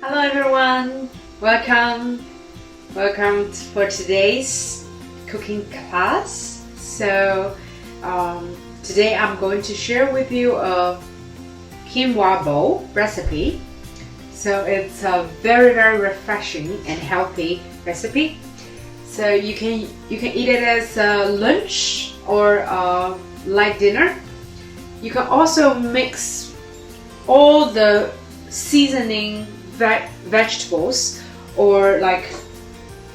Hello everyone, welcome for today's cooking class. So today I'm going to share with you a quinoa bowl recipe. So it's a very refreshing and healthy recipe. So you can eat it as a lunch or a light dinner. You can also mix all the seasoning vegetables or like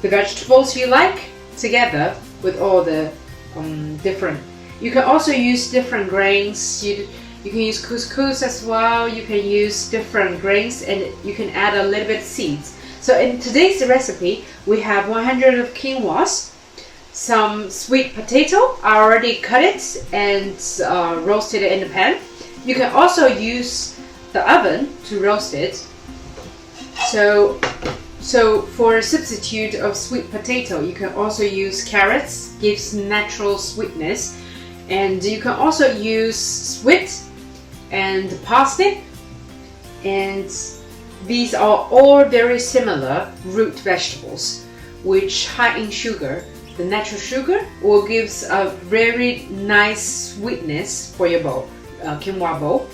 the vegetables you like together with all the different. You can also use different grains. You can use couscous as well. You can use different grains and you can add a little bit of seeds. So in today's recipe we have 100 of quinoas, some sweet potato. I already cut it and roasted it in the pan. You can also use the oven to roast it. So for a substitute of sweet potato, you can also use carrots, gives natural sweetness, and you can also use sweet and parsnip, and these are all very similar root vegetables, which high in sugar. The natural sugar will gives a very nice sweetness for your bowl, quinoa bowl.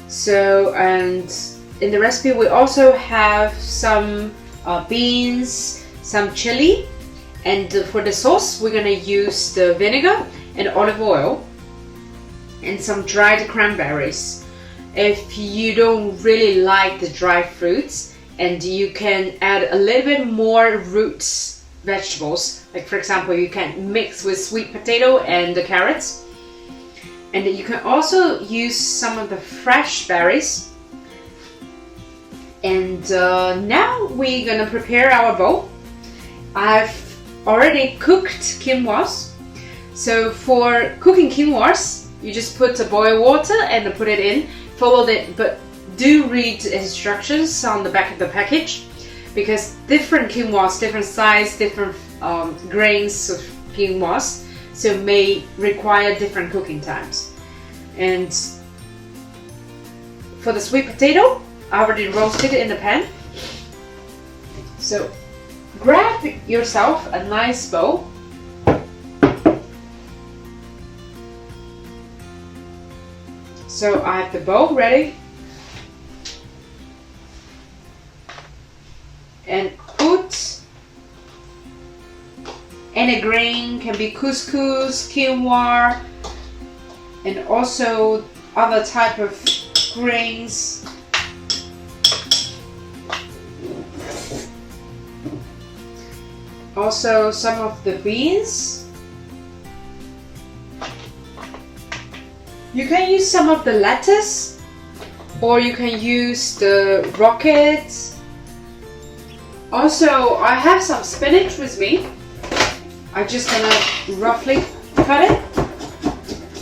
So, and in the recipe we also have some beans, some chili, and for the sauce we're gonna use the vinegar and olive oil and some dried cranberries. If you don't really like the dry fruits, and you can add a little bit more roots vegetables, like for example you can mix with sweet potato and the carrots, and you can also use some of the fresh berries. And now we're gonna prepare our bowl. I've already cooked quinoas. So for cooking quinoas, you just put the boiled water and put it in. Follow it, but do read the instructions on the back of the package, because different quinoas, different size, different grains of quinoas, so may require different cooking times. And for the sweet potato, I already roasted it in the pan. So grab yourself a nice bowl. So I have the bowl ready. And put any grain, can be couscous, quinoa, and also other type of grains. Also some of the beans. You can use some of the lettuce, or you can use the rocket. Also, I have some spinach with me. I'm just gonna roughly cut it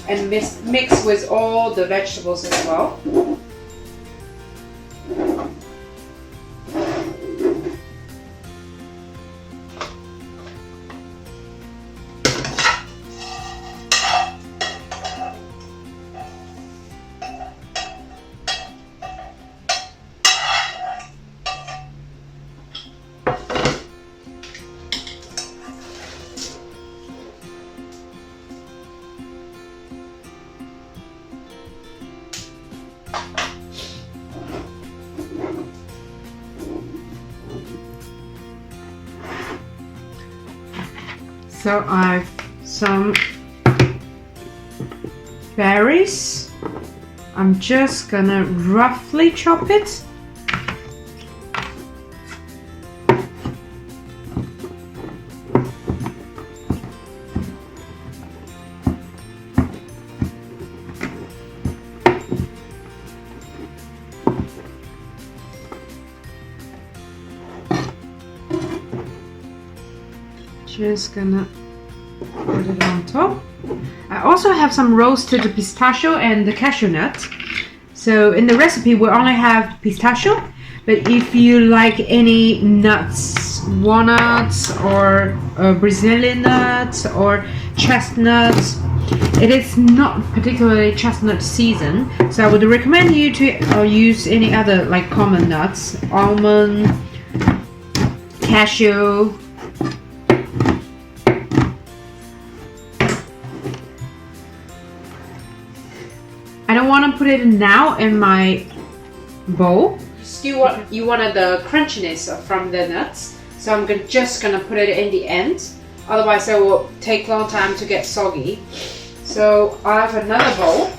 and mix with all the vegetables as well. So I've some berries. I'm just gonna roughly chop it. Just gonna put it on top. I also have some roasted pistachio and the cashew nut. So in the recipe we only have pistachio, but if you like any nuts, walnuts or Brazilian nuts or chestnuts, it is not particularly chestnut season, so I would recommend you to use any other like common nuts, almond, cashew. I don't want to put it now in my bowl. You wanted the crunchiness from the nuts, so I'm just gonna put it in the end. Otherwise, it will take a long time to get soggy. So I have another bowl,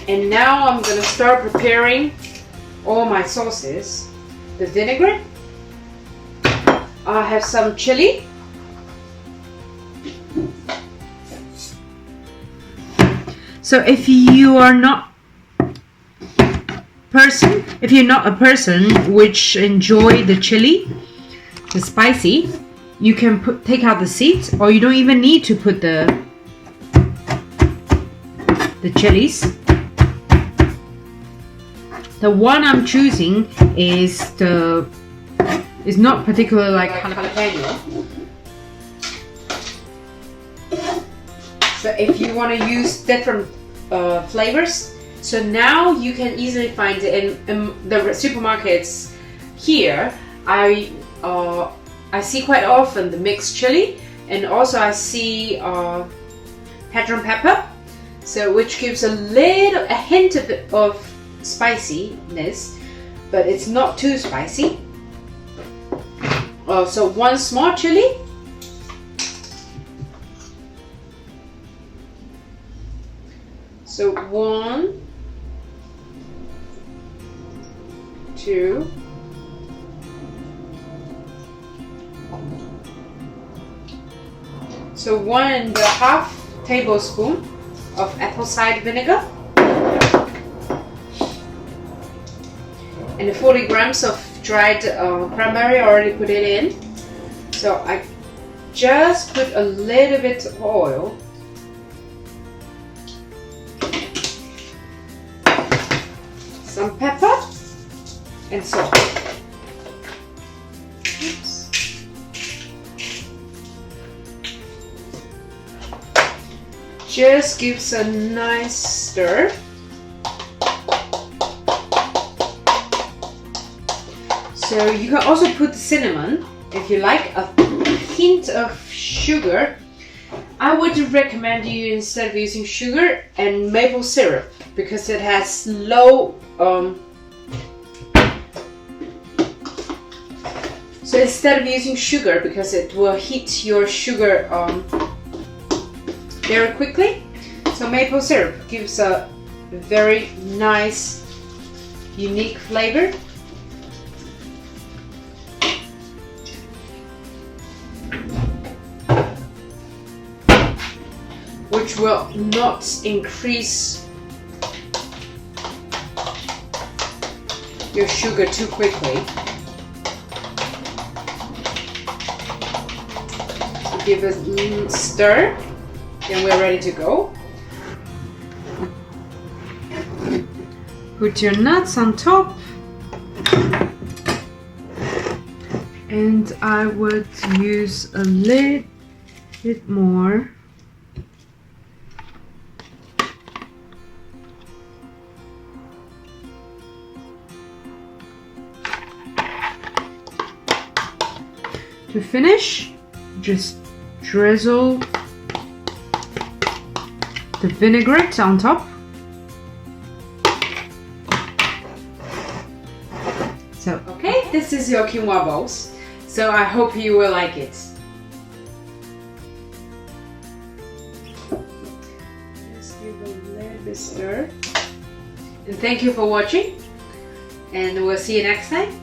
and now I'm gonna start preparing all my sauces. The vinaigrette. I have some chili. So if you're not a person which enjoy the chili, the spicy, you can take out the seeds, or you don't even need to put the chilies. The one I'm choosing is not particularly like jalapeno. So if you want to use different flavors, so now you can easily find it in the supermarkets. Here I see quite often the mixed chili, and also I see Cajun pepper, so which gives a hint of spiciness, but it's not too spicy. So one small chili. So 1, 2, so 1.5 tablespoon of apple cider vinegar, and 40 grams of dried cranberry. I already put it in. So I just put a little bit of oil. Some pepper and salt. Oops. Just gives a nice stir. So you can also put cinnamon if you like, a hint of sugar. I would recommend you, instead of using sugar, and maple syrup, because it has low so instead of using sugar, because it will heat your sugar very quickly, so maple syrup gives a very nice unique flavor. Which will not increase your sugar too quickly. So give it a little stir, then we're ready to go. Put your nuts on top, and I would use a little bit more. To finish, just drizzle the vinaigrette on top. So, okay, this is your quinoa bowls. So I hope you will like it. Just give a little bit stir. And thank you for watching. And we'll see you next time.